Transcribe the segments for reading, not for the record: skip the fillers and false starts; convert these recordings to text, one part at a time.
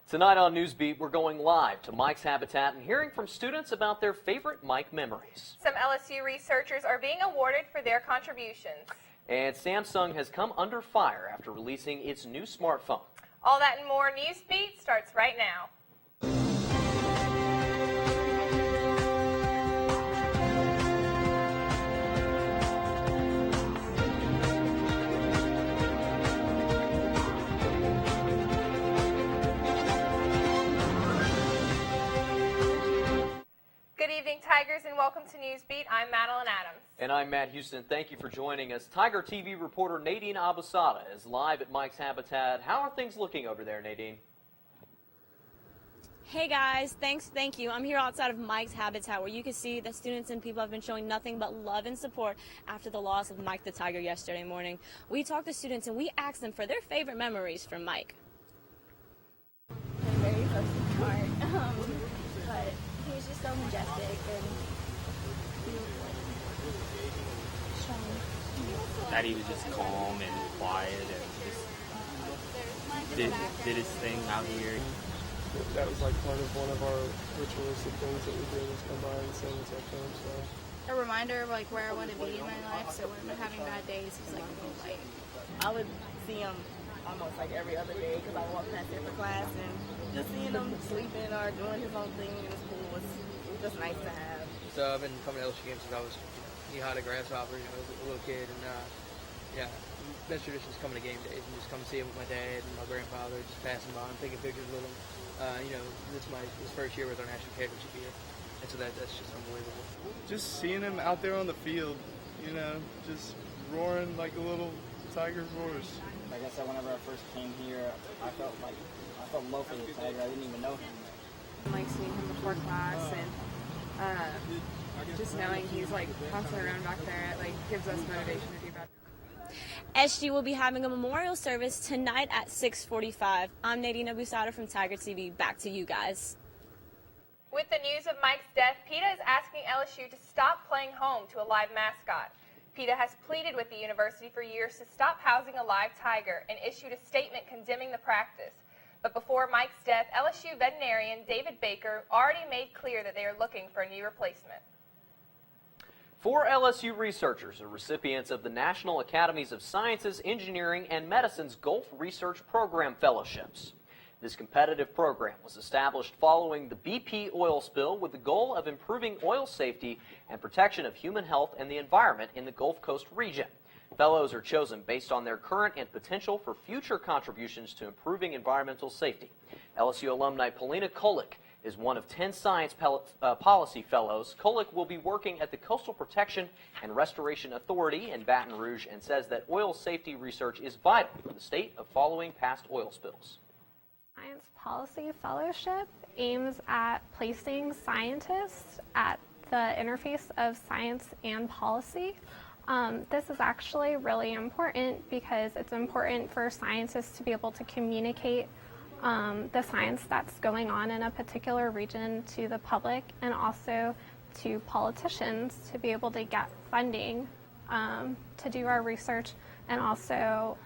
Tonight on Newsbeat, we're going live to Mike's Habitat and hearing from students about their favorite Mike memories. Some LSU researchers are being awarded for their contributions. And Samsung has come under fire after releasing its new smartphone. All that and more. Newsbeat starts right now. Good evening, Tigers, and welcome to Newsbeat. I'm Madeline Adams. And I'm Matt Houston. Thank you for joining us. Tiger TV reporter Nadine Abusada is live at Mike's Habitat. How are things looking over there, Nadine? Hey guys, thank you. I'm here outside of Mike's Habitat where you can see that students and people have been showing nothing but love and support after the loss of Mike the Tiger yesterday morning. We talked to students and we asked them for their favorite memories from Mike. Very close to my heart, but he was just so majestic and he was strong. That he was just calm and quiet and just did his thing out here. That was like one of our ritualistic things that we did was come by and sing with our friends. So. A reminder of like where I want to be in my life, so when I'm having bad days, it's like a little light. I would see him almost like every other day because I walk past him for class, and just seeing him sleeping or doing his own thing in school was just nice to have. So I've been coming to LSU games since I was knee-high to grasshopper, as a little kid, and yeah, best tradition is coming to game days and just come see him with my dad and my grandfather, just passing by and taking pictures with him. This is his first year with our national championship year, and so that's just unbelievable. Just seeing him out there on the field, just roaring like a little tiger roars. Like I said, whenever I first came here, I felt love for the Tiger. I didn't even know him. Like seeing him before class and just knowing he's like constantly around back there, it like gives us motivation to do better. SG will be having a memorial service tonight at 6:45. I'm Nadine Abusada from Tiger TV. Back to you guys. With the news of Mike's death, PETA is asking LSU to stop playing home to a live mascot. PETA has pleaded with the university for years to stop housing a live tiger and issued a statement condemning the practice. But before Mike's death, LSU veterinarian David Baker already made clear that they are looking for a new replacement. 4 LSU researchers are recipients of the National Academies of Sciences, Engineering, and Medicine's Gulf Research Program Fellowships. This competitive program was established following the BP oil spill with the goal of improving oil safety and protection of human health and the environment in the Gulf Coast region. Fellows are chosen based on their current and potential for future contributions to improving environmental safety. LSU alumni Polina Kolik is one of 10 science policy fellows. Kolik will be working at the Coastal Protection and Restoration Authority in Baton Rouge and says that oil safety research is vital for the state of following past oil spills. Science Policy Fellowship aims at placing scientists at the interface of science and policy. This is actually really important because it's important for scientists to be able to communicate the science that's going on in a particular region to the public and also to politicians to be able to get funding to do our research. And also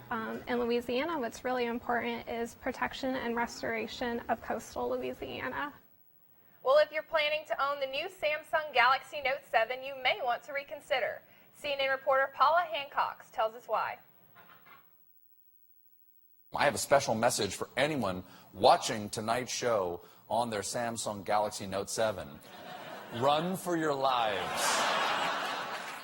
in Louisiana, what's really important is protection and restoration of coastal Louisiana. Well, if you're planning to own the new Samsung Galaxy Note 7, you may want to reconsider. CNN reporter Paula Hancock tells us why. I have a special message for anyone watching tonight's show on their Samsung Galaxy Note 7. Run for your lives.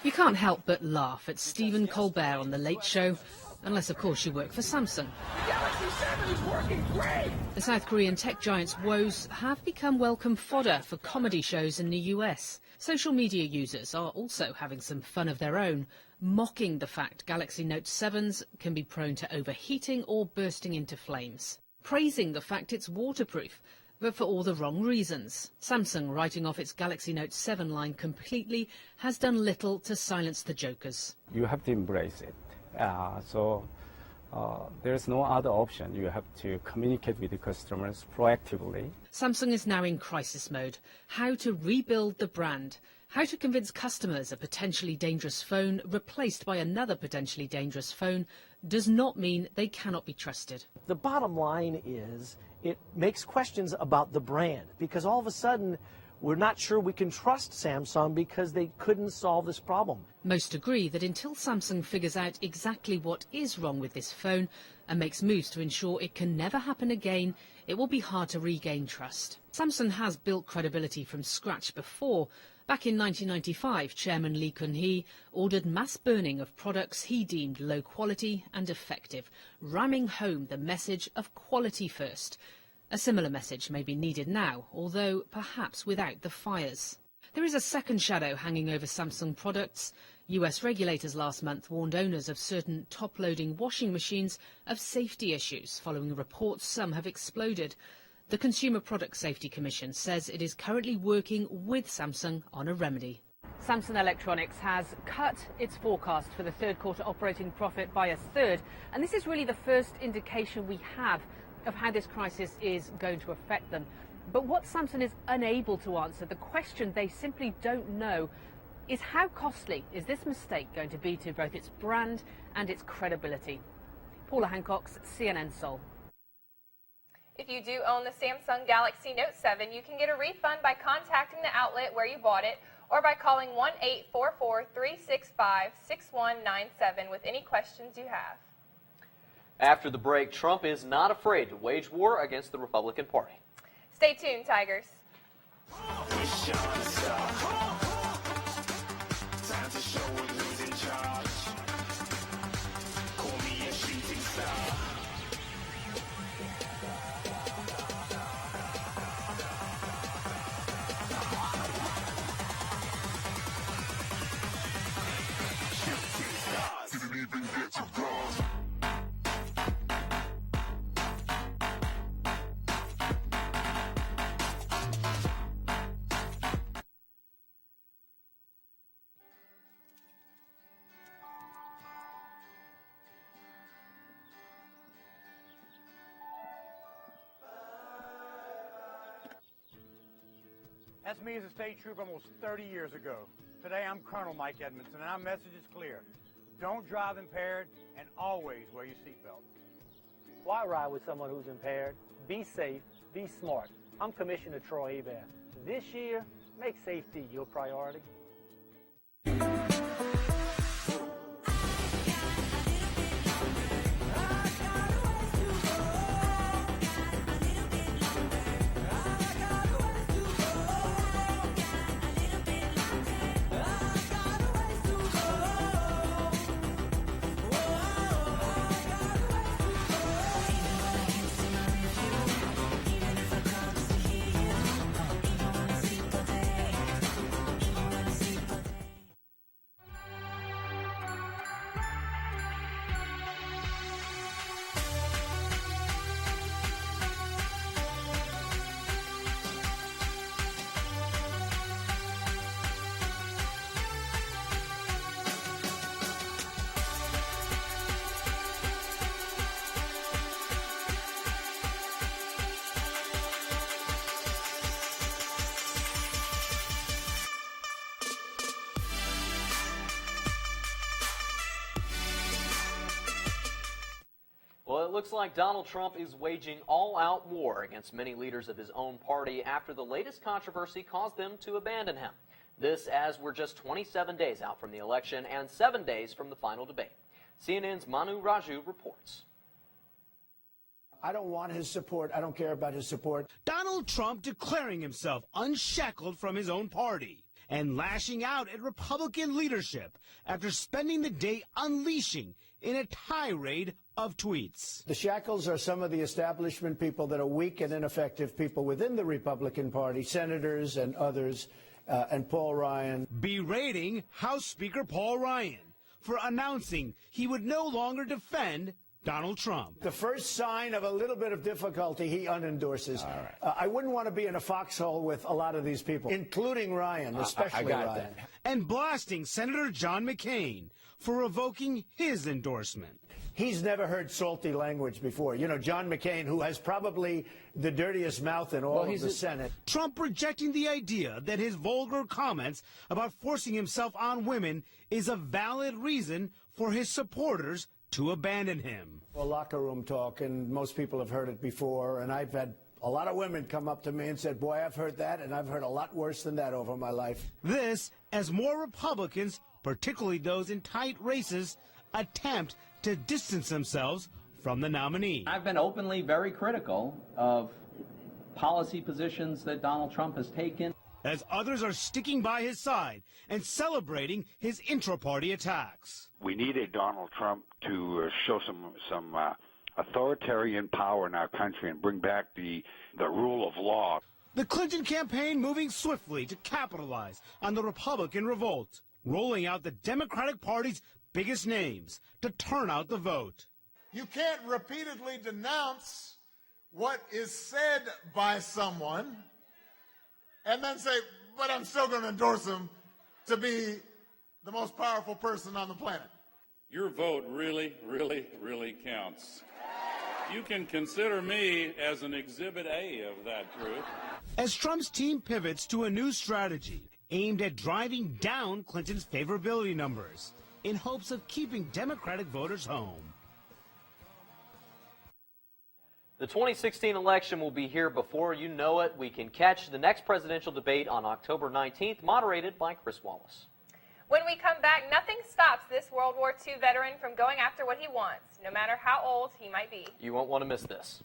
You can't help but laugh at Stephen Colbert on The Late Show, unless, of course, you work for Samsung. The Galaxy 7 is working great! The South Korean tech giant's woes have become welcome fodder for comedy shows in the US. Social media users are also having some fun of their own, mocking the fact Galaxy Note 7s can be prone to overheating or bursting into flames, praising the fact it's waterproof, but for all the wrong reasons. Samsung, writing off its Galaxy Note 7 line completely, has done little to silence the jokers. You have to embrace it. There's no other option. You have to communicate with the customers proactively. Samsung is now in crisis mode. How to rebuild the brand. How to convince customers a potentially dangerous phone replaced by another potentially dangerous phone does not mean they cannot be trusted. The bottom line is it makes questions about the brand, because all of a sudden we're not sure we can trust Samsung because they couldn't solve this problem. Most agree that until Samsung figures out exactly what is wrong with this phone and makes moves to ensure it can never happen again, it will be hard to regain trust. Samsung has built credibility from scratch before. Back in 1995, Chairman Lee Kun-hee ordered mass burning of products he deemed low quality and effective, ramming home the message of quality first. A similar message may be needed now, although perhaps without the fires. There is a second shadow hanging over Samsung products. US regulators last month warned owners of certain top-loading washing machines of safety issues following reports some have exploded. The Consumer Product Safety Commission says it is currently working with Samsung on a remedy. Samsung Electronics has cut its forecast for the third quarter operating profit by a third, and this is really the first indication we have of how this crisis is going to affect them. But what Samsung is unable to answer, the question they simply don't know, is how costly is this mistake going to be to both its brand and its credibility? Paula Hancock's CNN Seoul. If you do own the Samsung Galaxy Note 7, you can get a refund by contacting the outlet where you bought it or by calling 1-844-365-6197 with any questions you have. After the break, Trump is not afraid to wage war against the Republican Party. Stay tuned, Tigers. That's me as a state trooper almost 30 years ago. Today I'm Colonel Mike Edmondson, and our message is clear. Don't drive impaired, and always wear your seatbelt. Why ride with someone who's impaired? Be safe, be smart. I'm Commissioner Troy Hebert. This year, make safety your priority. Well, it looks like Donald Trump is waging all-out war against many leaders of his own party after the latest controversy caused them to abandon him. This as we're just 27 days out from the election and 7 days from the final debate. CNN's Manu Raju reports. I don't want his support. I don't care about his support. Donald Trump declaring himself unshackled from his own party and lashing out at Republican leadership after spending the day unleashing in a tirade of tweets. The shackles are some of the establishment people that are weak and ineffective people within the Republican Party, senators and others, and Paul Ryan. Berating House Speaker Paul Ryan for announcing he would no longer defend Donald Trump. The first sign of a little bit of difficulty, he unendorses. I wouldn't want to be in a foxhole with a lot of these people, including Ryan, especially Ryan. That. And blasting Senator John McCain for revoking his endorsement. He's never heard salty language before. You know, John McCain, who has probably the dirtiest mouth in all of the Senate. Trump rejecting the idea that his vulgar comments about forcing himself on women is a valid reason for his supporters to abandon him. Well, locker room talk, and most people have heard it before, and I've had a lot of women come up to me and said, boy, I've heard that, and I've heard a lot worse than that over my life. This as more Republicans, particularly those in tight races, attempt to distance themselves from the nominee. I've been openly very critical of policy positions that Donald Trump has taken. As others are sticking by his side and celebrating his intra-party attacks. We need a Donald Trump to show some authoritarian power in our country and bring back the rule of law. The Clinton campaign moving swiftly to capitalize on the Republican revolt, rolling out the Democratic Party's biggest names to turn out the vote. You can't repeatedly denounce what is said by someone and then say, but I'm still going to endorse him to be the most powerful person on the planet. Your vote really, really, really counts. You can consider me as an exhibit A of that truth. As Trump's team pivots to a new strategy aimed at driving down Clinton's favorability numbers in hopes of keeping Democratic voters home. The 2016 election will be here before you know it. We can catch the next presidential debate on October 19th, moderated by Chris Wallace. When we come back, nothing stops this World War II veteran from going after what he wants, no matter how old he might be. You won't want to miss this.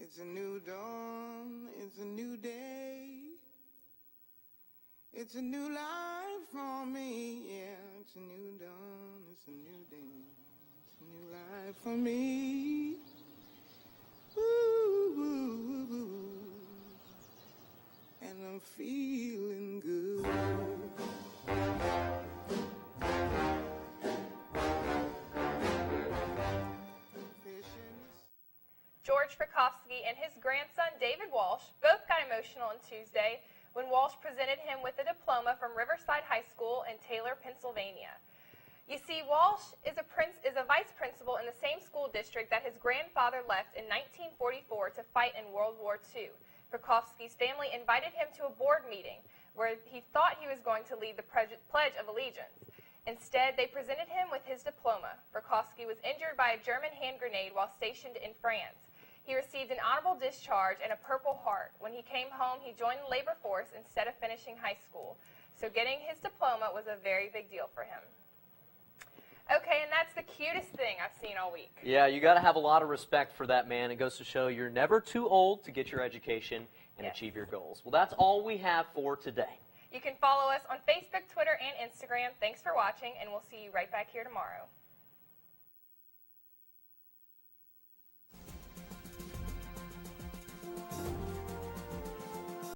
It's a new dawn, it's a new day. It's a new life for me, yeah. It's a new dawn, it's a new day. It's a new life for me. Ooh, ooh, ooh. And I'm feeling good. George Frykowski and his grandson David Walsh both got emotional on Tuesday when Walsh presented him with a diploma from Riverside High School in Taylor, Pennsylvania. You see, Walsh is a vice principal in the same school district that his grandfather left in 1944 to fight in World War II. Frykowski's family invited him to a board meeting where he thought he was going to lead the Pledge of Allegiance. Instead, they presented him with his diploma. Frykowski was injured by a German hand grenade while stationed in France. He received an honorable discharge and a Purple Heart. When he came home, he joined the labor force instead of finishing high school. So getting his diploma was a very big deal for him. Okay, and that's the cutest thing I've seen all week. Yeah, you got to have a lot of respect for that man. It goes to show you're never too old to get your education and achieve your goals. Well, that's all we have for today. You can follow us on Facebook, Twitter, and Instagram. Thanks for watching, and we'll see you right back here tomorrow.